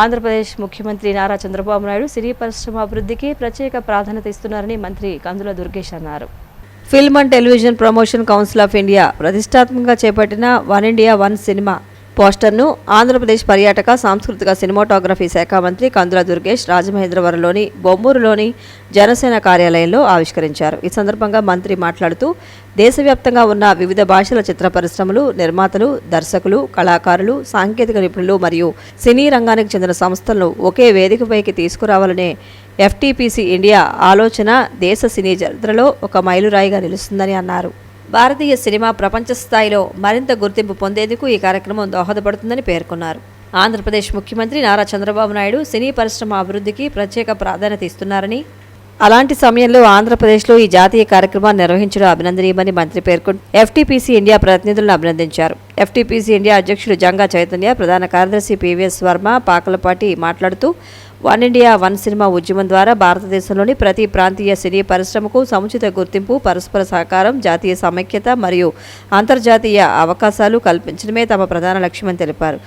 ఆంధ్రప్రదేశ్ ముఖ్యమంత్రి నారా చంద్రబాబు నాయుడు సినీ పరిశ్రమ అభివృద్ధికి ప్రత్యేక ప్రాధాన్యత ఇస్తున్నారని మంత్రి కందుల దుర్గేష్ అన్నారు. Film and television promotion council of India ప్రతిష్టాత్మకంగా చేపట్టిన వన్ ఇండియా వన్ సినిమా పోస్టర్ను ఆంధ్రప్రదేశ్ పర్యాటక సాంస్కృతిక సినిమాటోగ్రఫీ శాఖ మంత్రి కందుల దుర్గేష్ రాజమహేంద్రవరంలోని బొమ్మూరులోని జనసేన కార్యాలయంలో ఆవిష్కరించారు. ఈ సందర్భంగా మంత్రి మాట్లాడుతూ దేశవ్యాప్తంగా ఉన్న వివిధ భాషల చిత్ర పరిశ్రమలు, నిర్మాతలు, దర్శకులు, కళాకారులు, సాంకేతిక నిపుణులు మరియు సినీ రంగానికి చెందిన సంస్థలను ఒకే వేదికపైకి తీసుకురావాలనే ఎఫ్టీపీసీ ఇండియా ఆలోచన దేశ సినీ చరిత్రలో ఒక మైలురాయిగా నిలుస్తుందని అన్నారు. భారతీయ సినిమా ప్రపంచ స్థాయిలో మరింత గుర్తింపు పొందేందుకు ఈ కార్యక్రమం దోహదపడుతుందని పేర్కొన్నారు. ఆంధ్రప్రదేశ్ ముఖ్యమంత్రి నారా చంద్రబాబు నాయుడు సినీ పరిశ్రమ అభివృద్ధికి ప్రత్యేక ప్రాధాన్యత ఇస్తున్నారని, అలాంటి సమయంలో ఆంధ్రప్రదేశ్లో ఈ జాతీయ కార్యక్రమాన్ని నిర్వహించడం అభినందనీయమని మంత్రి పేర్కొంటూ ఎఫ్టీపీసీ ఇండియా ప్రతినిధులను అభినందించారు. ఎఫ్టీపీసీ ఇండియా అధ్యక్షుడు జంగా చైతన్య, ప్రధాన కార్యదర్శి పివిఎస్ వర్మ, పాకలపాటి మాట్లాడుతూ వన్ ఇండియా వన్ సినిమా ఉద్యమం ద్వారా భారతదేశంలోని ప్రతి ప్రాంతీయ సినీ పరిశ్రమకు సముచిత గుర్తింపు, పరస్పర సహకారం, జాతీయ సమైక్యత మరియు అంతర్జాతీయ అవకాశాలు కల్పించడమే తమ ప్రధాన లక్ష్యమని తెలిపారు.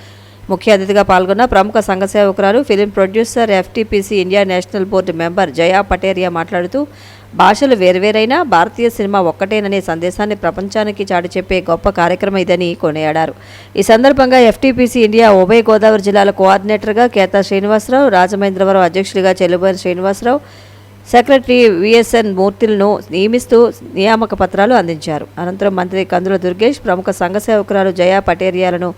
ముఖ్య అతిథిగా పాల్గొన్న ప్రముఖ సంఘ సేవకురాలు, film producer, FTPC India national board member Jaya Pateria మాట్లాడుతూ భాషలు వేర్వేరైనా భారతీయ సినిమా ఒక్కటేననే సందేశాన్ని ప్రపంచానికి చాటి చెప్పే గొప్ప కార్యక్రమం ఇదని కొనియాడారు. ఈ సందర్భంగా ఎఫ్టీపీసీ ఇండియా ఉభయ గోదావరి జిల్లాల కోఆర్డినేటర్గా కేతా శ్రీనివాసరావు, రాజమహేంద్రవరం అధ్యక్షుడిగా చెల్లుబోయిన శ్రీనివాసరావు, సెక్రటరీ విఎస్ఎన్ మూర్తిలను నియమిస్తూ నియామక పత్రాలు అందించారు. అనంతరం మంత్రి కందుల దుర్గేష్, ప్రముఖ సంఘ సేవకురాలు జయా పటేరియాలను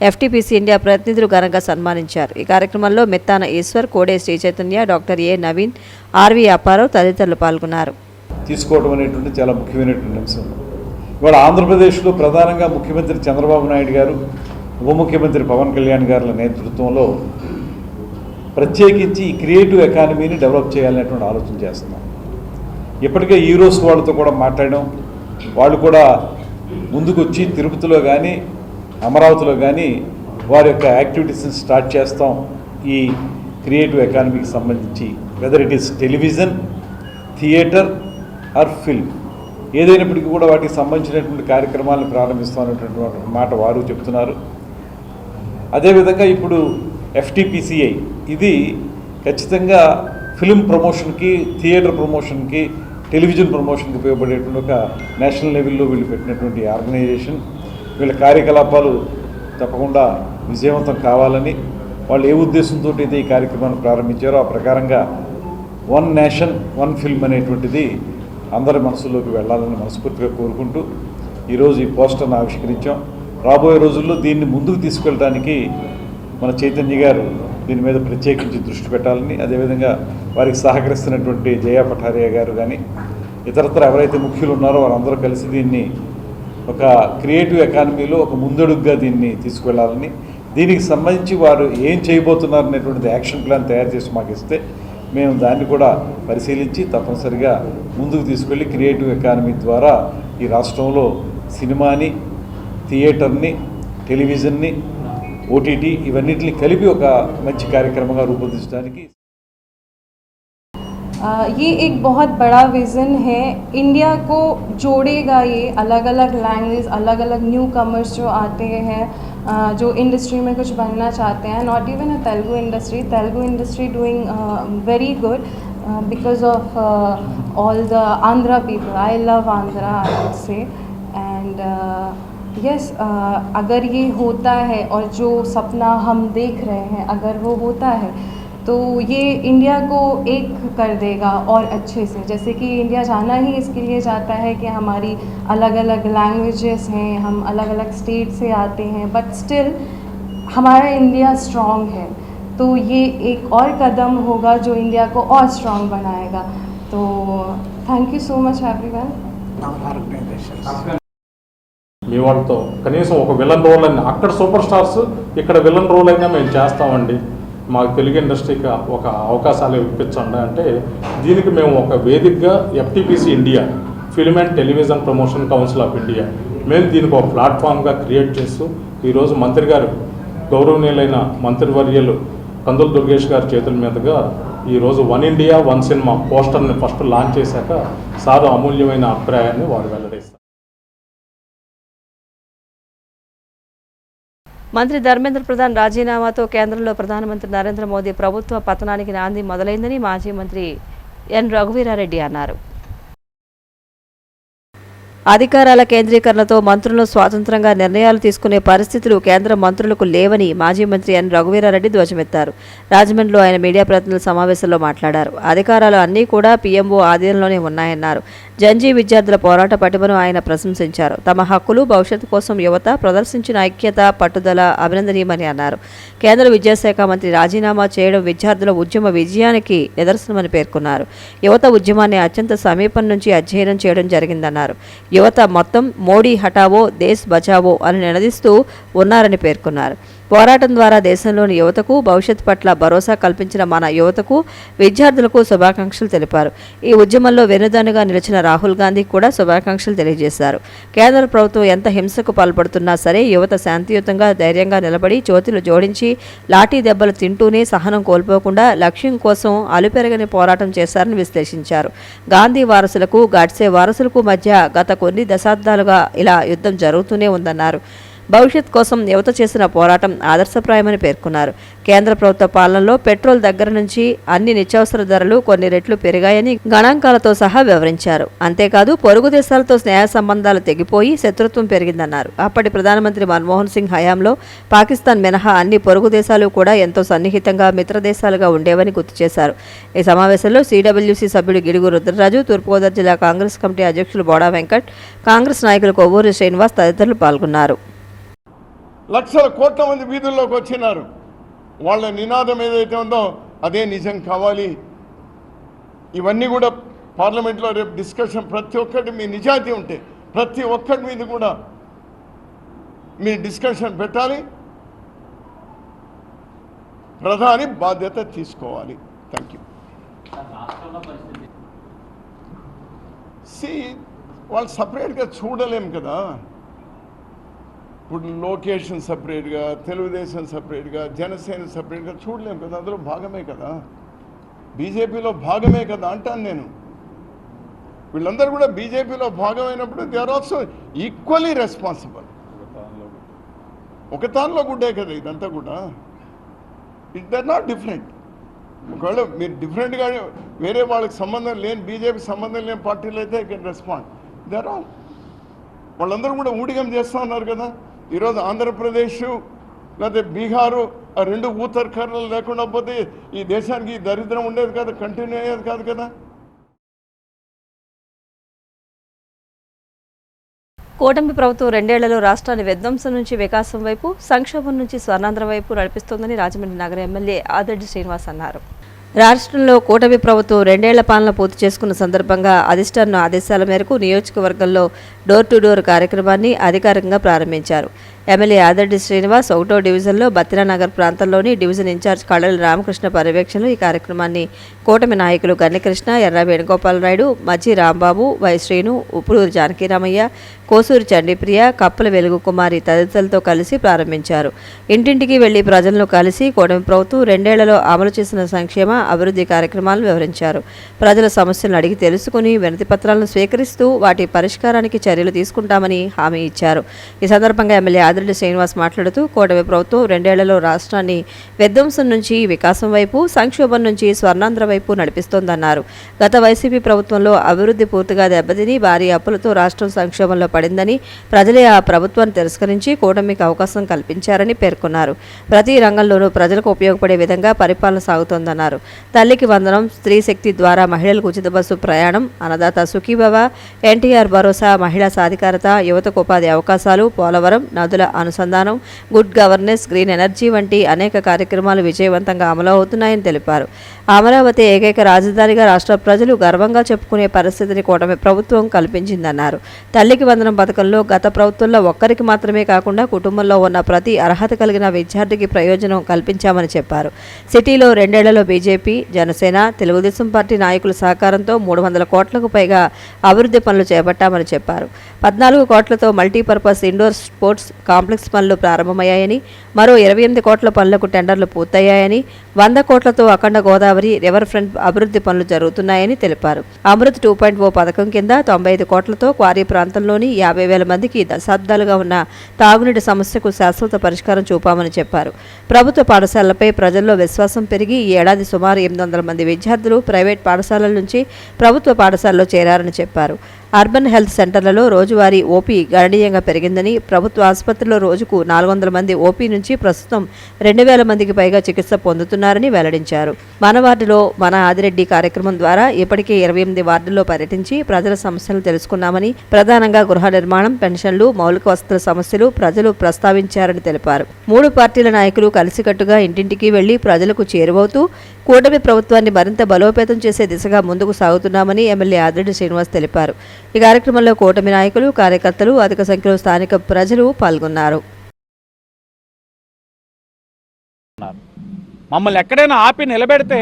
ఎఫ్టీపీసీ ఇండియా ప్రతినిధులు ఘనంగా సన్మానించారు. ఈ కార్యక్రమంలో Mettana Eshwar, Kode Sri Chaitanya, doctor A Naveen, R V Apparao తదితరులు పాల్గొన్నారు. తీసుకోవడం అనేటువంటి చాలా ముఖ్యమైనటువంటి అంశం. ఇవాళ ఆంధ్రప్రదేశ్లో ప్రధానంగా ముఖ్యమంత్రి చంద్రబాబు నాయుడు గారు, ఉప ముఖ్యమంత్రి పవన్ కళ్యాణ్ గారుల నేతృత్వంలో ప్రత్యేకించి ఈ క్రియేటివ్ ఎకానమీని డెవలప్ చేయాలనేటువంటి ఆలోచన చేస్తున్నాం. ఇప్పటికే హీరోస్ వాళ్ళతో కూడా మాట్లాడడం, వాళ్ళు కూడా ముందుకు వచ్చి తిరుపతిలో కానీ అమరావతిలో కానీ వారి యొక్క యాక్టివిటీస్ని స్టార్ట్ చేస్తాం. ఈ క్రియేటివ్ ఎకానమీకి సంబంధించి whether it is television, theatre are film, ఏదైనప్పటికీ కూడా వాటికి సంబంధించినటువంటి కార్యక్రమాలను ప్రారంభిస్తామనేటువంటి మాట వారు చెప్తున్నారు. అదేవిధంగా ఇప్పుడు ఎఫ్టీపీసీఐ ఇది ఖచ్చితంగా ఫిల్మ్ ప్రమోషన్కి, థియేటర్ ప్రమోషన్కి, టెలివిజన్ ప్రమోషన్కి ఉపయోగపడేటువంటి ఒక నేషనల్ లెవెల్లో వీళ్ళు పెట్టినటువంటి ఆర్గనైజేషన్. వీళ్ళ కార్యకలాపాలు తప్పకుండా విజయవంతం కావాలని వాళ్ళు ఏ ఉద్దేశంతో అయితే ఈ కార్యక్రమాన్ని ప్రారంభించారో ఆ ప్రకారంగా వన్ నేషన్ వన్ ఫిల్మ్ అనేటువంటిది అందరి మనసుల్లోకి వెళ్ళాలని మనస్ఫూర్తిగా కోరుకుంటూ ఈరోజు ఈ పోస్టర్ను ఆవిష్కరించాం. రాబోయే రోజుల్లో దీన్ని ముందుకు తీసుకెళ్ళడానికి మన చైతన్య గారు దీని మీద ప్రత్యేకించి దృష్టి పెట్టాలని, అదేవిధంగా వారికి సహకరిస్తున్నటువంటి జయా పటారియా గారు కానీ ఇతరత్ర ఎవరైతే ముఖ్యులు ఉన్నారో వారందరూ కలిసి దీన్ని ఒక క్రియేటివ్ ఎకానమీలో ఒక ముందడుగుగా దీన్ని తీసుకువెళ్ళాలని, దీనికి సంబంధించి వారు ఏం చేయబోతున్నారు అనేటువంటిది యాక్షన్ ప్లాన్ తయారు చేసి మాకు ఇస్తే మేము దాన్ని కూడా పరిశీలించి తప్పనిసరిగా ముందుకు తీసుకెళ్ళి క్రియేటివ్ ఎకానమీ ద్వారా ఈ రాష్ట్రంలో సినిమాని, థియేటర్ని, టెలివిజన్ని, ఓటీటీ ఇవన్నిటిని కలిపి ఒక మంచి కార్యక్రమంగా రూపొందించడానికి ये एक बहुत बड़ा विज़न है. इंडिया को जोड़ेगा ये. अलग अलग लैंग्वेज, अलग अलग न्यू कमर्स जो आते हैं, जो इंडस्ट्री में कुछ बनना चाहते हैं. Not even a Telugu industry doing very good because of all the Andhra people. I love Andhra, I would say. And yes, अगर ये होता है और जो सपना हम देख रहे हैं अगर वो होता है तो ये इंडिया को एक कर देगा और अच्छे से. जैसे कि इंडिया जाना ही इसके लिए जाता है कि हमारी अलग अलग लैंग्वेजेस हैं, हम अलग अलग स्टेट से आते हैं, बट स्टिल हमारा इंडिया स्ट्रॉन्ग है. तो ये एक और कदम होगा जो इंडिया को और स्ट्रॉन्ग बनाएगा. तो thank you so much everyone. మీ వాళ్ళతో కనీసం ఒక విలన్ రోల్ అయినా, అక్కడ సూపర్ స్టార్స్ ఇక్కడ విలన్ రోల్ అయినా మేము చేస్తామండి, మాకు తెలుగు ఇండస్ట్రీకి ఒక అవకాశాలు ఇప్పించండి అంటే దీనికి మేము ఒక వేదికగా FTPC India, film and television promotion council of India, మేము దీనికి ఒక ప్లాట్ఫామ్గా క్రియేట్ చేస్తూ ఈరోజు మంత్రి గారు, గౌరవనీయులైన మంత్రివర్యులు కందుల దుర్గేష్ గారి చేతుల మీదుగా ఈరోజు వన్ ఇండియా వన్ సినిమా పోస్టర్ని ఫస్ట్ లాంచ్ చేశాక సారు అమూల్యమైన అభిప్రాయాన్ని వారు వెల్లడిస్తారు. మంత్రి ధర్మేంద్ర ప్రధాన్ రాజీనామాతో కేంద్రంలో ప్రధానమంత్రి నరేంద్ర మోదీ ప్రభుత్వ పతనానికి నాంది మొదలైందని మాజీ మంత్రి ఎన్ రఘువీరారెడ్డి అన్నారు. అధికారాల కేంద్రీకరణతో మంత్రులు స్వాతంత్రంగా నిర్ణయాలు తీసుకునే పరిస్థితులు కేంద్ర మంత్రులకు లేవని మాజీ మంత్రి ఎన్ రఘువీరారెడ్డి ధ్వజమెత్తారు. రాజమండ్రిలో ఆయన మీడియా ప్రతినిధుల సమావేశంలో మాట్లాడారు. అధికారాలు అన్నీ కూడా పీఎంఓ ఆధీనంలోనే ఉన్నాయన్నారు. జంజీ విద్యార్థుల పోరాట పటిమను ఆయన ప్రశంసించారు. తమ హక్కులు, భవిష్యత్తు కోసం యువత ప్రదర్శించిన ఐక్యత, పట్టుదల అభినందనీయమని అన్నారు. కేంద్ర విద్యాశాఖ మంత్రి రాజీనామా చేయడం విద్యార్థుల ఉద్యమ విజయానికి నిదర్శనమని పేర్కొన్నారు. యువత ఉద్యమాన్ని అత్యంత సమీపం నుంచి అధ్యయనం చేయడం జరిగిందన్నారు. యువత మొత్తం మోడీ హటావో దేశ్ బచావో అని నినదిస్తూ ఉన్నారని పేర్కొన్నారు. పోరాటం ద్వారా దేశంలోని యువతకు భవిష్యత్తు పట్ల భరోసా కల్పించిన మన యువతకు, విద్యార్థులకు శుభాకాంక్షలు తెలిపారు. ఈ ఉద్యమంలో వెన్నుదన్నుగా నిలిచిన రాహుల్ గాంధీ కూడా శుభాకాంక్షలు తెలియజేశారు. కేంద్ర ప్రభుత్వం ఎంత హింసకు పాల్పడుతున్నా సరే యువత శాంతియుతంగా, ధైర్యంగా నిలబడి చేతులు జోడించి లాఠీ దెబ్బలు తింటూనే సహనం కోల్పోకుండా లక్ష్యం కోసం అలుపెరగని పోరాటం చేశారని విశ్లేషించారు. గాంధీ వారసులకు, గాడ్సే వారసులకు మధ్య గత కొన్ని దశాబ్దాలుగా ఇలా యుద్ధం జరుగుతూనే ఉందన్నారు. భవిష్యత్ కోసం యువత చేసిన పోరాటం ఆదర్శప్రాయమని పేర్కొన్నారు. కేంద్ర ప్రభుత్వ పాలనలో పెట్రోల్ దగ్గర నుంచి అన్ని నిత్యావసర ధరలు కొన్ని రెట్లు పెరిగాయని గణాంకాలతో సహా వివరించారు. అంతేకాదు పొరుగు దేశాలతో స్నేహ సంబంధాలు తెగిపోయి శత్రుత్వం పెరిగిందన్నారు. అప్పటి ప్రధానమంత్రి మన్మోహన్ సింగ్ హయాంలో పాకిస్తాన్ మినహా అన్ని పొరుగు దేశాలు కూడా ఎంతో సన్నిహితంగా మిత్రదేశాలుగా ఉండేవని గుర్తు చేశారు. ఈ సమావేశంలో సిడబ్ల్యూసీ సభ్యుడు గిడుగు రుద్రరాజు, తూర్పుగోదావరి జిల్లా కాంగ్రెస్ కమిటీ అధ్యక్షులు బోడా వెంకట్, కాంగ్రెస్ నాయకులు కొవ్వూరి శ్రీనివాస్ తదితరులు పాల్గొన్నారు. లక్షల కోట్ల మంది వీధుల్లోకి వచ్చినారు. వాళ్ళ నినాదం ఏదైతే ఉందో అదే నిజం కావాలి. ఇవన్నీ కూడా పార్లమెంట్లో రేపు డిస్కషన్, ప్రతి ఒక్కటి మీ నిజాయితీ ఉంటే ప్రతి ఒక్కటి మీద కూడా మీ డిస్కషన్ పెట్టాలి. ప్రధాని బాధ్యత తీసుకోవాలి. Thank you. వాళ్ళు సపరేట్గా చూడలేం కదా. ఇప్పుడు లొకేషన్ సపరేట్గా, తెలుగుదేశం సపరేట్గా, జనసేన సపరేట్గా చూడలేము కదా. అందులో భాగమే కదా, బీజేపీలో భాగమే కదా అంటాను నేను. వీళ్ళందరూ కూడా బీజేపీలో భాగమైనప్పుడు they are also equally responsible. ఒక తానులో గుడ్డే కదా ఇదంతా కూడా. They are not different. ఒకవేళ మీరు డిఫరెంట్గా వేరే వాళ్ళకి సంబంధం లేని, బీజేపీ సంబంధం లేని పార్టీలు అయితే I can respond. They are all వాళ్ళందరూ కూడా ఊడిగం చేస్తూ ఉన్నారు కదా. ఈరోజు ఆంధ్రప్రదేశ్ లేకపోతే బీహారు ఆ రెండు ఊతర్కర్రలు లేకుండా పోతే ఈ దేశానికి దరిద్రం ఉండేది కదా, కంటిన్యూ అయ్యేది కాదు కదా. కూటమి ప్రభుత్వం 2 ఏళ్లలో రాష్ట్రాన్ని విధ్వంసం నుంచి వికాసం వైపు, సంక్షోభం నుంచి స్వర్ణాంధ్ర వైపు నడిపిస్తోందని రాజమండ్రి నగర ఎమ్మెల్యే ఆదిరెడ్డి శ్రీనివాస్ అన్నారు. రాష్ట్రంలో కూటమి ప్రభుత్వం 2 ఏళ్ల పాలన పూర్తి చేసుకున్న సందర్భంగా అధిష్టాన ఆదేశాల మేరకు నియోజకవర్గంలో డోర్ టు డోర్ కార్యక్రమాన్ని అధికారికంగా ప్రారంభించారు. ఎమ్మెల్యే ఆదిరెడ్డి శ్రీనివాస్ 1వ డివిజన్లో బత్తినానగర్ ప్రాంతంలోని డివిజన్ ఇన్ఛార్జ్ కళల రామకృష్ణ పర్యవేక్షణలో ఈ కార్యక్రమాన్ని కూటమి నాయకులు గన్నికృష్ణ, ఎర్ర వేణుగోపాలరాయుడు, మజ్జి రాంబాబు, వై శ్రీను, ఉప్పులూరు జానకిరామయ్య, కోసూరు చండీప్రియ, కప్పల వెలుగు కుమారి తదితరులతో కలిసి ప్రారంభించారు. ఇంటింటికి వెళ్లి ప్రజలను కలిసి కూటమి ప్రభుత్వం 2 ఏళ్లలో అమలు చేసిన సంక్షేమ, అభివృద్ధి కార్యక్రమాలను వివరించారు. ప్రజల సమస్యలను అడిగి తెలుసుకుని వినతి పత్రాలను స్వీకరిస్తూ వాటి పరిష్కారానికి చర్యలు తీసుకుంటామని హామీ ఇచ్చారు. ఈ సందర్భంగా ఎమ్మెల్యే ఆదిరెడ్డి శ్రీనివాస్ మాట్లాడుతూ కూటమి ప్రభుత్వం 2 ఏళ్లలో రాష్ట్రాన్ని విధ్వంసం నుంచి వికాసం వైపు, సంక్షోభం నుంచి స్వర్ణాంధ్ర వైపు నడిపిస్తోందన్నారు. గత వైసీపీ ప్రభుత్వంలో అభివృద్ధి పూర్తిగా దెబ్బతిని భారీ అప్పులతో రాష్ట్రం సంక్షోభంలో పడిందని, ప్రజలే ఆ ప్రభుత్వాన్ని తిరస్కరించి కూటమికి అవకాశం కల్పించారని పేర్కొన్నారు. ప్రతి రంగంలోనూ ప్రజలకు ఉపయోగపడే విధంగా పరిపాలన సాగుతోందన్నారు. తల్లికి వందనం, స్త్రీ శక్తి ద్వారా మహిళలకు ఉచిత బస్సు ప్రయాణం, అన్నదాత సుఖీభవ, ఎన్టీఆర్ భరోసా, మహిళా సాధికారత, యువతకు ఉపాధి అవకాశాలు, పోలవరం, నదుల అనుసంధానం, గుడ్ గవర్నెన్స్, గ్రీన్ ఎనర్జీ వంటి అనేక కార్యక్రమాలు విజయవంతంగా అమలవుతున్నాయని తెలిపారు. అమరావతి ఏకైక రాజధానిగా రాష్ట్ర ప్రజలు గర్వంగా చెప్పుకునే పరిస్థితిని కూటమి ప్రభుత్వం కల్పించిందన్నారు. తల్లికి వందనం పథకంలో గత ప్రభుత్వంలో ఒక్కరికి మాత్రమే కాకుండా కుటుంబంలో ఉన్న ప్రతి అర్హత కలిగిన విద్యార్థికి ప్రయోజనం కల్పించామని చెప్పారు. సిటీలో 2 ఏళ్లలో బీజేపీ, జనసేన, తెలుగుదేశం పార్టీ నాయకుల సహకారంతో 300 కోట్లకు పైగా అభివృద్ధి పనులు చేపట్టామని చెప్పారు. 14 కోట్లతో మల్టీపర్పస్ ఇండోర్ స్పోర్ట్స్ కాంప్లెక్స్ పనులు ప్రారంభమయ్యాయని, మరో 28 కోట్ల పనులకు టెండర్లు పూర్తయ్యాయని, 100 కోట్లతో అఖండ గోదావరి రివర్ ఫ్రంట్ అభివృద్ధి పనులు జరుగుతున్నాయని తెలిపారు. అమృత్ 2.0 పథకం కింద 95 కోట్లతో క్వారీ ప్రాంతంలోని 50,000 మందికి దశాబ్దాలుగా ఉన్న తాగునీటి సమస్యకు శాశ్వత పరిష్కారం చూపామని చెప్పారు. ప్రభుత్వ పాఠశాలలపై ప్రజల్లో విశ్వాసం పెరిగి ఈ ఏడాది సుమారు 800 మంది విద్యార్థులు ప్రైవేట్ పాఠశాలల నుంచి ప్రభుత్వ పాఠశాలలో చేరారని చెప్పారు. అర్బన్ హెల్త్ సెంటర్లలో రోజువారీ ఓపీ గణనీయంగా పెరిగిందని, ప్రభుత్వ ఆసుపత్రిలో రోజుకు 400 మంది ఓపీ నుంచి ప్రస్తుతం 2,000 మందికి పైగా చికిత్స పొందుతున్నారని వెల్లడించారు. మన వార్డులో మన ఆదిరెడ్డి కార్యక్రమం ద్వారా ఇప్పటికే 28 వార్డుల్లో పర్యటించి ప్రజల సమస్యలు తెలుసుకున్నామని, ప్రధానంగా గృహ నిర్మాణం, పెన్షన్లు, మౌలిక వసతుల సమస్యలు ప్రజలు ప్రస్తావించారని తెలిపారు. 3 పార్టీల నాయకులు కలిసికట్టుగా ఇంటింటికి వెళ్లి ప్రజలకు చేరువవుతూ కూటమి ప్రభుత్వాన్ని మరింత బలోపేతం చేసే దిశగా ముందుకు సాగుతున్నామని ఎమ్మెల్యే ఆదిరెడ్డి శ్రీనివాస్ తెలిపారు. ఈ కార్యక్రమంలో కూటమి నాయకులు, కార్యకర్తలు, అధిక సంఖ్యలో స్థానిక ప్రజలు పాల్గొన్నారు. మమ్మల్ని ఎక్కడైనా ఆపి నిలబెడితే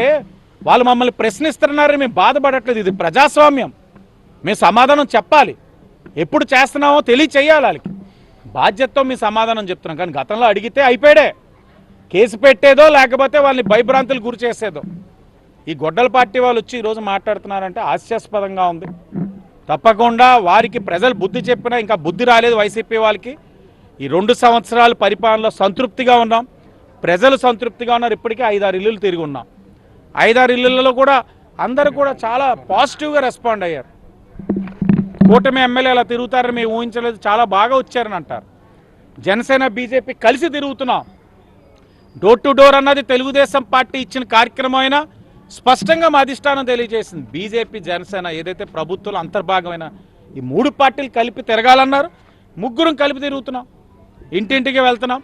వాళ్ళు మమ్మల్ని ప్రశ్నిస్తున్నారని మేము బాధపడట్లేదు. ఇది ప్రజాస్వామ్యం, మేము సమాధానం చెప్పాలి. ఎప్పుడు చేస్తున్నామో తెలియచేయాలి. వాళ్ళకి బాధ్యతతో మీ సమాధానం చెప్తున్నాం. కానీ గతంలో అడిగితే అయిపోయాడే, కేసు పెట్టేదో లేకపోతే వాళ్ళని భయభ్రాంతులు గురి చేసేదో. ఈ గొడ్డల పార్టీ వాళ్ళు వచ్చి ఈరోజు మాట్లాడుతున్నారంటే హాస్యాస్పదంగా ఉంది. తప్పకుండా వారికి ప్రజలు బుద్ధి చెప్పినా ఇంకా బుద్ధి రాలేదు వైసీపీ వాళ్ళకి. ఈ 2 సంవత్సరాల పరిపాలనలో సంతృప్తిగా ఉన్నాం, ప్రజలు సంతృప్తిగా ఉన్నారు. ఇప్పటికే 5-6 ఇల్లులు తిరిగి ఉన్నాం. 5-6 ఇళ్లలో కూడా అందరూ కూడా చాలా పాజిటివ్గా రెస్పాండ్ అయ్యారు. కూటమి ఎమ్మెల్యే అలా తిరుగుతారని మేము ఊహించలేదు, చాలా బాగా వచ్చారని అంటారు. జనసేన బీజేపీ కలిసి తిరుగుతున్నాం. డోర్ టు డోర్ అన్నది తెలుగుదేశం పార్టీ ఇచ్చిన కార్యక్రమం అయినా స్పష్టంగా మా అధిష్టానం తెలియజేసింది. బీజేపీ, జనసేన ఏదైతే ప్రభుత్వంలో అంతర్భాగమైన ఈ 3 పార్టీలు కలిపి తిరగాలన్నారు. 3 కలిపి తిరుగుతున్నాం, ఇంటింటికి వెళ్తున్నాం.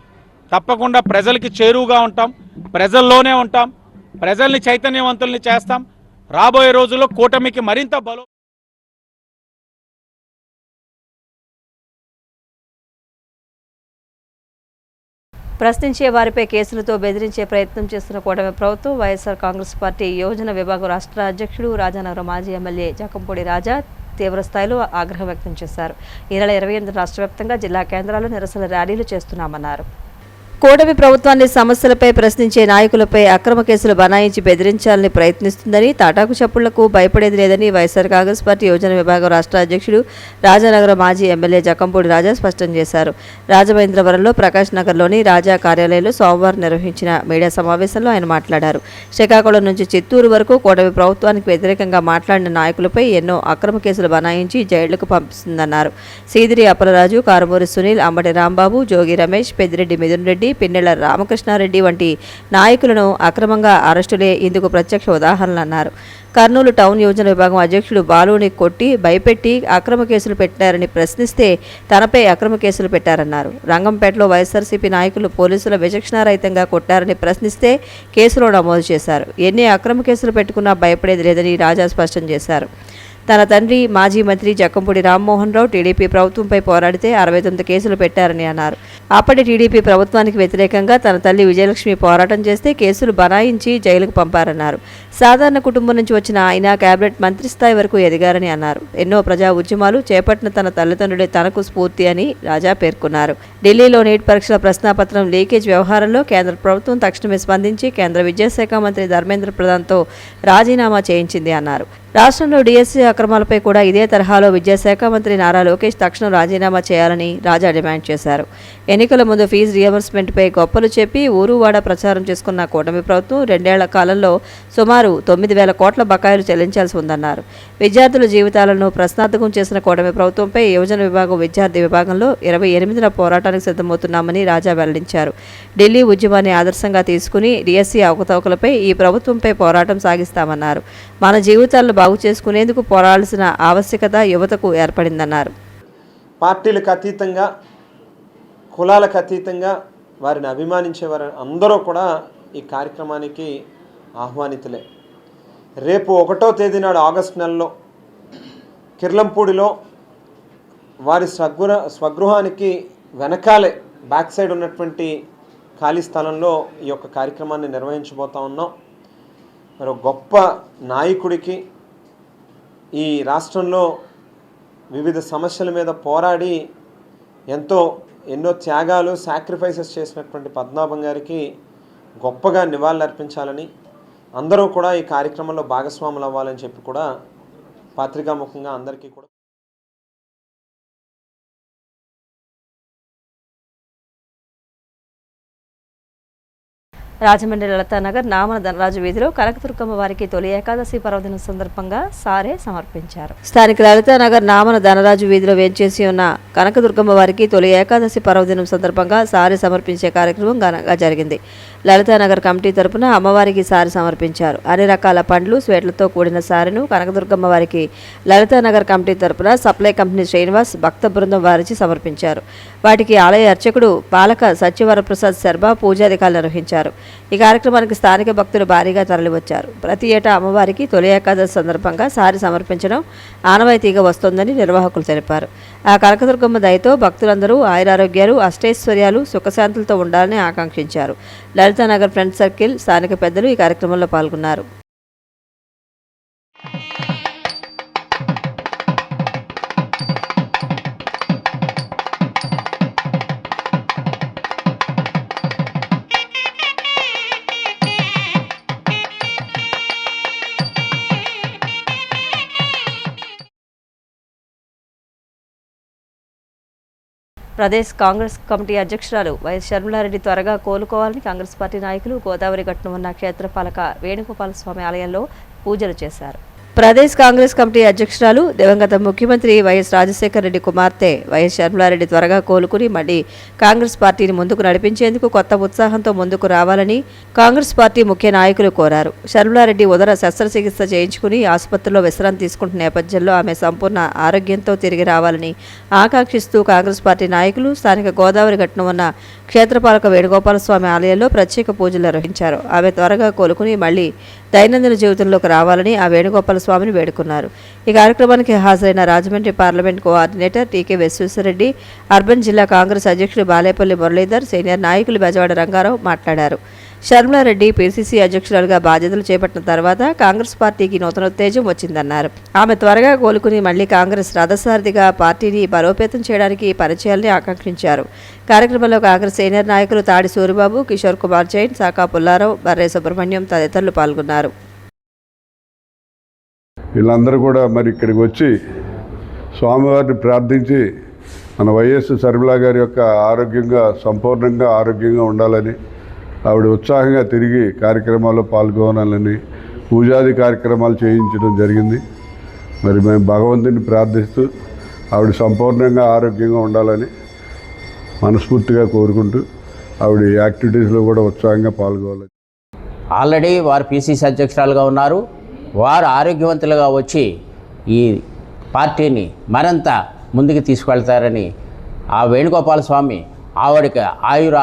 తప్పకుండా ప్రజలకి చేరువుగా ఉంటాం, ప్రజల్లోనే ఉంటాం, ప్రజల్ని చైతన్యవంతుల్ని చేస్తాం. రాబోయే రోజుల్లో కూటమికి మరింత బలం. ప్రశ్నించే వారిపై కేసులతో బెదిరించే ప్రయత్నం చేస్తున్న కూటమి ప్రభుత్వం వైఎస్ఆర్ కాంగ్రెస్ పార్టీ యోజన విభాగం రాష్ట్ర అధ్యక్షుడు రాజానగరం మాజీ ఎమ్మెల్యే జకంపూడి రాజా తీవ్రస్థాయిలో ఆగ్రహం వ్యక్తం చేశారు. ఈ నెల 28 రాష్ట్ర వ్యాప్తంగా జిల్లా కేంద్రాల్లో నిరసన ర్యాలీలు చేస్తున్నామన్నారు. కూటమి ప్రభుత్వాన్ని సమస్యలపై ప్రశ్నించే నాయకులపై అక్రమ కేసులు బనాయించి బెదిరించాలని ప్రయత్నిస్తుందని, తాటాకు చప్పుళ్లకు భయపడేది లేదని వైఎస్ఆర్ కాంగ్రెస్ పార్టీ యోజన విభాగం రాష్ట్ర అధ్యక్షుడు రాజానగరం మాజీ ఎమ్మెల్యే జకంపూడి రాజా స్పష్టం చేశారు. రాజమహేంద్రవరంలో ప్రకాష్ నగర్లోని రాజా కార్యాలయంలో సోమవారం నిర్వహించిన మీడియా సమావేశంలో ఆయన మాట్లాడారు. శ్రీకాకుళం నుంచి చిత్తూరు వరకు కూటమి ప్రభుత్వానికి వ్యతిరేకంగా మాట్లాడిన నాయకులపై ఎన్నో అక్రమ కేసులు బనాయించి జైళ్లకు పంపిస్తుందన్నారు. సీదిరి అప్పలరాజు, కారుమూరి సునీల్, అంబటి రాంబాబు, జోగి రమేష్, పెద్దిరెడ్డి మిథున్ రెడ్డి, పిన్నెల రామకృష్ణారెడ్డి వంటి నాయకులను అక్రమంగా అరెస్టులే ఇందుకు ప్రత్యక్ష ఉదాహరణలన్నారు. కర్నూలు టౌన్ యోజన విభాగం అధ్యక్షుడు బాలుని కొట్టి భయపెట్టి అక్రమ కేసులు పెట్టారని ప్రశ్నిస్తే తనపై అక్రమ కేసులు పెట్టారన్నారు. రంగంపేటలో వైఎస్ఆర్సీపీ నాయకులు పోలీసుల విచక్షణారహితంగా కొట్టారని ప్రశ్నిస్తే కేసులో నమోదు చేశారు. ఎన్ని అక్రమ కేసులు పెట్టుకున్నా భయపడేది లేదని రాజా స్పష్టం చేశారు. తన తండ్రి మాజీ మంత్రి జక్కంపూడి రామ్మోహన్ రావు టీడీపీ ప్రభుత్వంపై పోరాడితే 69 కేసులు పెట్టారని అన్నారు. అప్పటి టీడీపీ ప్రభుత్వానికి వ్యతిరేకంగా తన తల్లి విజయలక్ష్మి పోరాటం చేస్తే కేసులు బనాయించి జైలుకు పంపారన్నారు. సాధారణ కుటుంబం నుంచి వచ్చిన ఆయన కేబినెట్ మంత్రి స్థాయి వరకు ఎదిగారని అన్నారు. ఎన్నో ప్రజా ఉద్యమాలు చేపట్టిన తన తల్లిదండ్రులే తనకు స్ఫూర్తి అని రాజా పేర్కొన్నారు. ఢిల్లీలో నీట్ పరీక్షల ప్రశ్నాపత్రం లీకేజ్ వ్యవహారంలో కేంద్ర ప్రభుత్వం తక్షణమే స్పందించి కేంద్ర విద్యాశాఖ మంత్రి ధర్మేంద్ర ప్రధాన్తో రాజీనామా చేయించింది అన్నారు. రాష్ట్రంలో డిఎస్సీ అక్రమాలపై కూడా ఇదే తరహాలో విద్యాశాఖ మంత్రి నారా లోకేష్ తక్షణం రాజీనామా చేయాలని రాజా డిమాండ్ చేశారు. ఎన్నికల ముందు ఫీజు రియంబర్స్మెంట్పై గొప్పలు చెప్పి ఊరువాడ ప్రచారం చేసుకున్న కూటమి ప్రభుత్వం 2 ఏళ్ల కాలంలో సుమారు 9,000 కోట్ల బకాయిలు చెల్లించాల్సి ఉందన్నారు. విద్యార్థుల జీవితాలను ప్రశ్నార్థకం చేసిన కూటమి ప్రభుత్వంపై యోజన విభాగం విద్యార్థి విభాగంలో 28న పోరాటానికి సిద్ధమవుతున్నామని రాజా వెల్లడించారు. ఢిల్లీ ఉద్యమాన్ని ఆదర్శంగా తీసుకుని డిఎస్సీ అవకతవకలపై ఈ ప్రభుత్వంపై పోరాటం సాగిస్తామన్నారు. మన జీవితాలను బాగు చేసుకునేందుకు పోరాడాల్సిన ఆవశ్యకత యువతకు ఏర్పడిందన్నారు. పార్టీలకు అతీతంగా, కులాలకు అతీతంగా వారిని అభిమానించే వారు అందరూ కూడా ఈ కార్యక్రమానికి ఆహ్వానితులే. రేపు 1వ తేదీ నాడు ఆగస్టు నెలలో కిర్లంపూడిలో వారి స్వగృహానికి వెనకాలే బ్యాక్ సైడ్ ఉన్నటువంటి ఖాళీ స్థలంలో ఈ యొక్క కార్యక్రమాన్ని నిర్వహించబోతా ఉన్నాం. మరి గొప్ప నాయకుడికి ఈ రాష్ట్రంలో వివిధ సమస్యల మీద పోరాడి ఎంతో ఎన్నో త్యాగాలు సాక్రిఫైసెస్ చేసినటువంటి పద్మనాభం గారికి గొప్పగా నివాళులర్పించాలని, అందరూ కూడా ఈ కార్యక్రమంలో భాగస్వాములు అవ్వాలని చెప్పి కూడా పత్రికాముఖంగా అందరికీ కూడా రాజమండ్రి లలితానగర్ నామన ధనరాజు వీధిలో కనకదుర్గమ్మ వారికి తొలి ఏకాదశి పర్వదినం సందర్భంగా సారే సమర్పించారు. స్థానిక లలితానగర్ నామన ధనరాజు వీధిలో వేంచేసి ఉన్న కనకదుర్గమ్మ వారికి తొలి ఏకాదశి పర్వదినం సందర్భంగా సారే సమర్పించే కార్యక్రమం ఘనంగా జరిగింది. లలితానగర్ కమిటీ తరపున అమ్మవారికి సారి సమర్పించారు. అన్ని రకాల పండ్లు, స్వీట్లతో కూడిన సారెను కనకదుర్గమ్మ వారికి లలితానగర్ కమిటీ తరపున సప్లై కంపెనీ శ్రీనివాస్ భక్త బృందం వారిచి సమర్పించారు. వాటికి ఆలయ అర్చకుడు పాలక సత్యవరప్రసాద్ శర్మ పూజాధికారులు నిర్వహించారు. ఈ కార్యక్రమానికి స్థానిక భక్తులు భారీగా తరలివచ్చారు. ప్రతి ఏటా అమ్మవారికి తొలి ఏకాదశి సందర్భంగా సారి సమర్పించడం ఆనవాయితీగా వస్తోందని నిర్వాహకులు తెలిపారు. ఆ కనకదుర్గమ్మ దయతో భక్తులందరూ ఆయురారోగ్యాలు, అష్టైశ్వర్యాలు, సుఖశాంతులతో ఉండాలని ఆకాంక్షించారు. లలితానగర్ ఫ్రెండ్స్ సర్కిల్ స్థానిక పెద్దలు ఈ కార్యక్రమంలో పాల్గొన్నారు. ప్రదేశ్ కాంగ్రెస్ కమిటీ అధ్యక్షురాలు వైఎస్ షర్మిలారెడ్డి త్వరగా కోలుకోవాలని కాంగ్రెస్ పార్టీ నాయకులు గోదావరి గట్టున ఉన్న క్షేత్రపాలక వేణుగోపాల స్వామి ఆలయంలో పూజలు చేశారు. ప్రదేశ్ కాంగ్రెస్ కమిటీ అధ్యక్షురాలు దివంగత ముఖ్యమంత్రి వైఎస్ రాజశేఖర రెడ్డి కుమార్తె వైఎస్ షర్మిలారెడ్డి త్వరగా కోలుకుని మళ్లీ కాంగ్రెస్ పార్టీని ముందుకు నడిపించేందుకు కొత్త ఉత్సాహంతో ముందుకు రావాలని కాంగ్రెస్ పార్టీ ముఖ్య నాయకులు కోరారు. షర్మిలారెడ్డి ఉదర శస్త్రచికిత్స చేయించుకుని ఆసుపత్రిలో విశ్రాంతి తీసుకుంటున్న నేపథ్యంలో ఆమె సంపూర్ణ ఆరోగ్యంతో తిరిగి రావాలని ఆకాంక్షిస్తూ కాంగ్రెస్ పార్టీ నాయకులు స్థానిక గోదావరి గట్టున ఉన్న క్షేత్రపాలక వేణుగోపాల స్వామి ఆలయంలో ప్రత్యేక పూజలు నిర్వహించారు. ఆమె త్వరగా కోలుకుని మళ్లీ దైనందిన జీవితంలోకి రావాలని ఆ వేణుగోపాల స్వామిని వేడుకున్నారు. ఈ కార్యక్రమానికి హాజరైన రాజమండ్రి పార్లమెంట్ కోఆర్డినేటర్ టీకే విశ్వేశ్వరరెడ్డి, అర్బన్ జిల్లా కాంగ్రెస్ అధ్యక్షుడు బాలేపల్లి మురళీధర్, సీనియర్ నాయకులు బెజవాడ రంగారావు మాట్లాడారు. షర్మిలారెడ్డి పీసీసీ అధ్యక్షురాలుగా బాధ్యతలు చేపట్టిన తర్వాత కాంగ్రెస్ పార్టీకి నూతనోత్తేజం వచ్చిందన్నారు. ఆమె త్వరగా కోలుకుని మళ్లీ కాంగ్రెస్ రథసారథిగా పార్టీని బలోపేతం చేయడానికి పనిచేయాలని ఆకాంక్షించారు. కార్యక్రమంలో కాంగ్రెస్ సీనియర్ నాయకులు తాడి సూరిబాబు, కిషోర్ కుమార్ జైన్, సాకా పుల్లారావు, బర్రే సుబ్రహ్మణ్యం తదితరులు పాల్గొన్నారు. వీళ్ళందరూ కూడా మరి ఇక్కడికి వచ్చి స్వామివారిని ప్రార్థించి మన వైఎస్ షర్మిలా గారి యొక్క సంపూర్ణంగా ఆరోగ్యంగా ఉండాలని, ఆవిడ ఉత్సాహంగా తిరిగి కార్యక్రమాల్లో పాల్గొనాలని పూజాది కార్యక్రమాలు చేయించడం జరిగింది. మరి మేము భగవంతుని ప్రార్థిస్తూ ఆవిడ సంపూర్ణంగా ఆరోగ్యంగా ఉండాలని మనస్ఫూర్తిగా కోరుకుంటూ ఆవిడ యాక్టివిటీస్లో కూడా ఉత్సాహంగా పాల్గొనాలి. ఆల్రెడీ వారు పీసీసీ అధ్యక్షురాలుగా ఉన్నారు. వారు ఆరోగ్యవంతులుగా వచ్చి ఈ పార్టీని మరింత ముందుకు తీసుకెళ్తారని ఆ వేణుగోపాల స్వామి ఆవిడకి